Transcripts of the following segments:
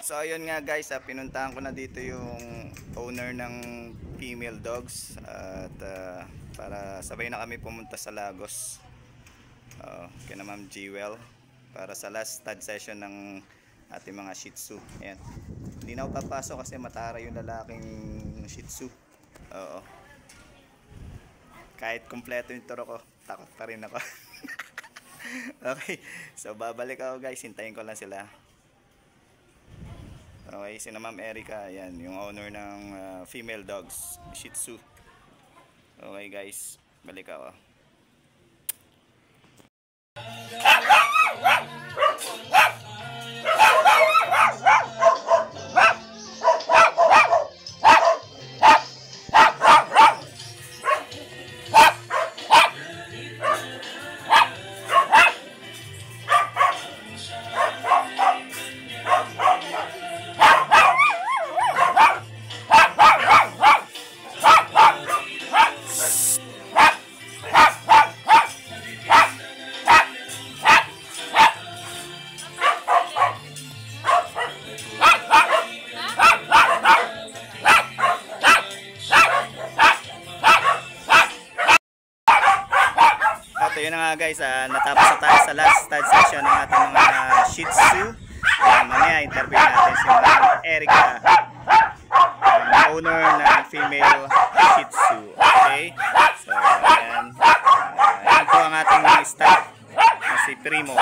So ayun nga guys, pinuntahan ko na dito yung owner ng female dogs at para sabay na kami pumunta sa Lagos kina Ma'am Jewel para sa last stud session ng ating mga Shih Tzu. Ayan. Hindi na ako papasok kasi matara yung lalaking Shih Tzu. Oo. Kahit kompleto yung turo ko, takot pa rin ako. Okay, so babalik ako guys, hintayin ko lang sila. Okay, si Ma'am Erica, ayan, yung owner ng female dogs, Shih Tzu. Okay guys, balik ako. Yun na nga guys, natapos na tayo sa last stud session ng ating mga Shih Tzu. Mamaya interview natin si Ma'am Erica, owner ng female Shih Tzu. Okay, so ayan, ayan po ang ating stud na si Primo.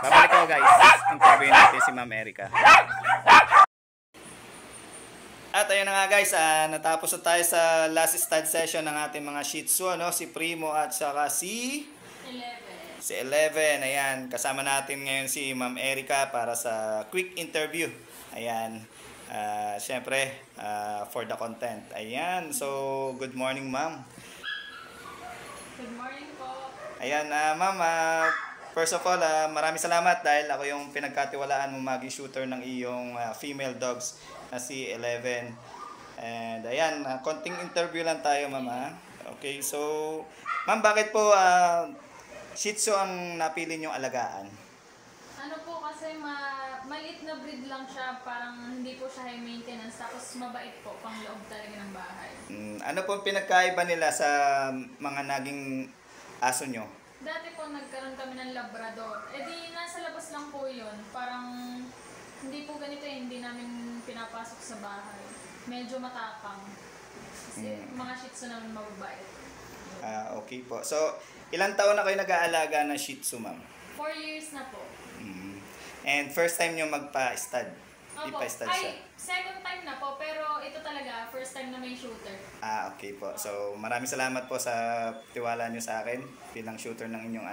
Babalik ko guys, interview natin si Ma'am Erica. At ayun na nga guys, natapos na tayo sa last stud session ng ating mga Shih Tzu, ano? Si Primo at saka si Eleven. Ayan, kasama natin ngayon si Ma'am Erica para sa quick interview. Ayan, syempre, for the content. Ayan, so good morning Ma'am. Good morning po. Ayan, Ma'am, first of all, maraming salamat dahil ako yung pinagkatiwalaan mo maging shooter ng iyong female dogs na si Eleven. And ayan, konting interview lang tayo Ma'am. Okay, so Ma'am, bakit po Shih Tzu ang napili niyong alagaan? Ano po kasi maliit na breed lang siya, parang hindi po siya high maintenance, tapos mabait po, pang loob talaga ng bahay. Ano po pinagkaiba nila sa mga naging aso nyo? Dati po nagkaroon kami ng Labrador. Eh di nasa labas lang po yun. Parang hindi po ganito hindi namin pinapasok sa bahay. Medyo matapang. Kasi mga Shih Tzu naman mababait. Okay po. So, ilang taon na kayo nag-aalaga ng Shih Tzu, Ma'am? 4 years na po. And first time nyo magpa-stud? Opo. Ipa-stud siya? Ay, second time na po, pero ito talaga, first time na may shooter. Okay po. So, maraming salamat po sa tiwala nyo sa akin bilang shooter ng inyong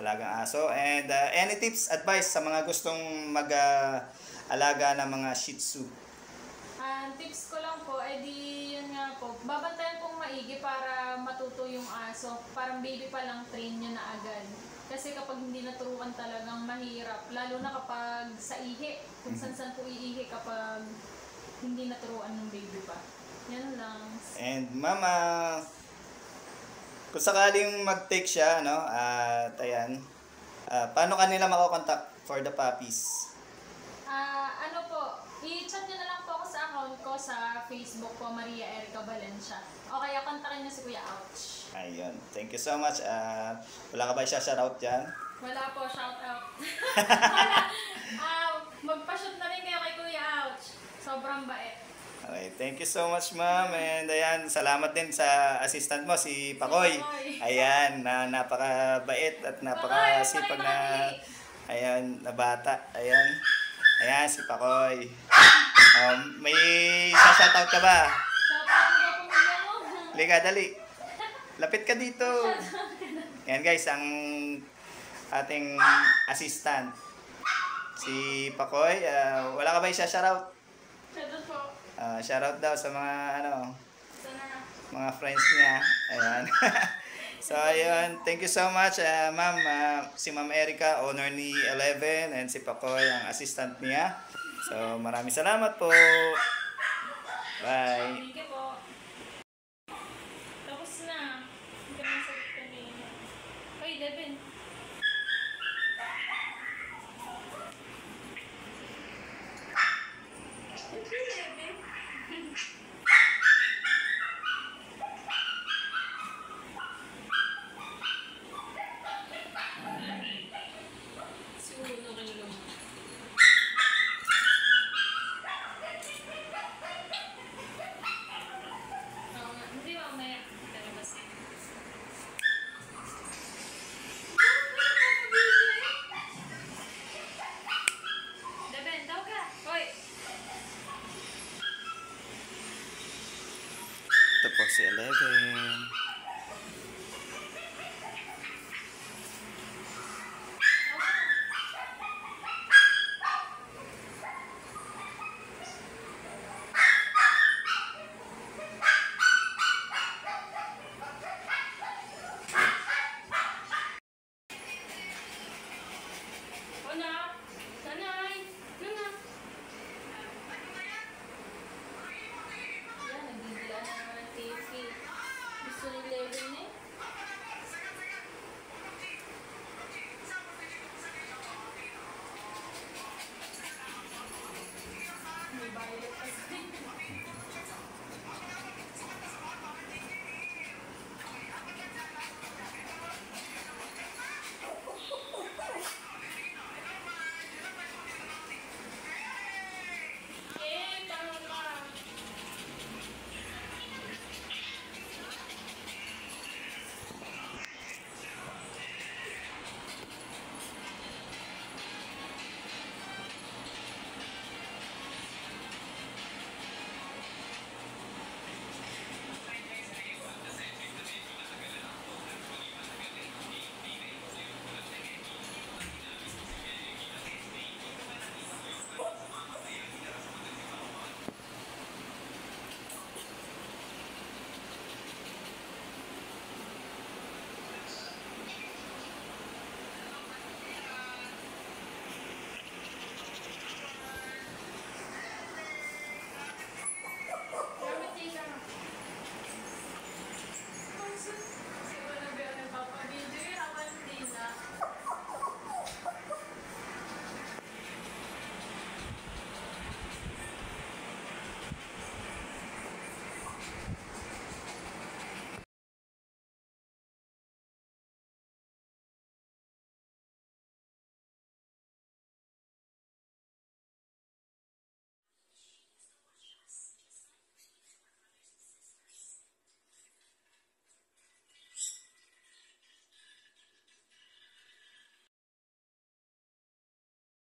alagang aso. And any tips, advice sa mga gustong mag-alaga ng mga Shih Tzu? Tips ko lang po, yun nga po, babantayan pong maigi para matuto yung aso. Parang baby pa lang, train nyo na agad. Kasi kapag hindi naturuan talagang mahirap, lalo na kapag sa ihi, kung saan po iihi kapag hindi naturuan ng baby pa. Yan lang. And Mama, kung sakaling mag-take siya, no, at ayan, paano kanila makakontakt for the puppies? Ano po, i-chat nyo na lang po ako sa account ko sa Facebook ko, Maria Erica Valencia. O kaya kontakin nyo si Kuya Ouch. Ayun, thank you so much. Wala ka ba shoutout dyan? Wala po, shout out. Wala. Magpa-shoot na rin kayo kay Kuya Ouch. Sobrang bait. Okay, thank you so much Ma'am. And ayan, salamat din sa assistant mo, si Pakoy. Ayan, napakabait at napakasipag na, ayan, na bata. Ayan, ayan si Pakoy. May shoutout ka ba? Shout out mo po pamilya mo. Liga, dali. Lapit ka dito. Ayan guys, ang ating assistant, si Pakoy. Wala ka ba isa shoutout? Shout out po. Shoutout daw sa mga Sana. mga friends niya. Ayan. So ayun, thank you so much Ma'am. Si Ma'am Erica, owner ni Eleven, and si Pakoy, ang assistant niya. So maraming salamat po. Bye. Thank you po. Tapos na. Hindi ka nang sagot kanina. Oy, Devin. rin eh.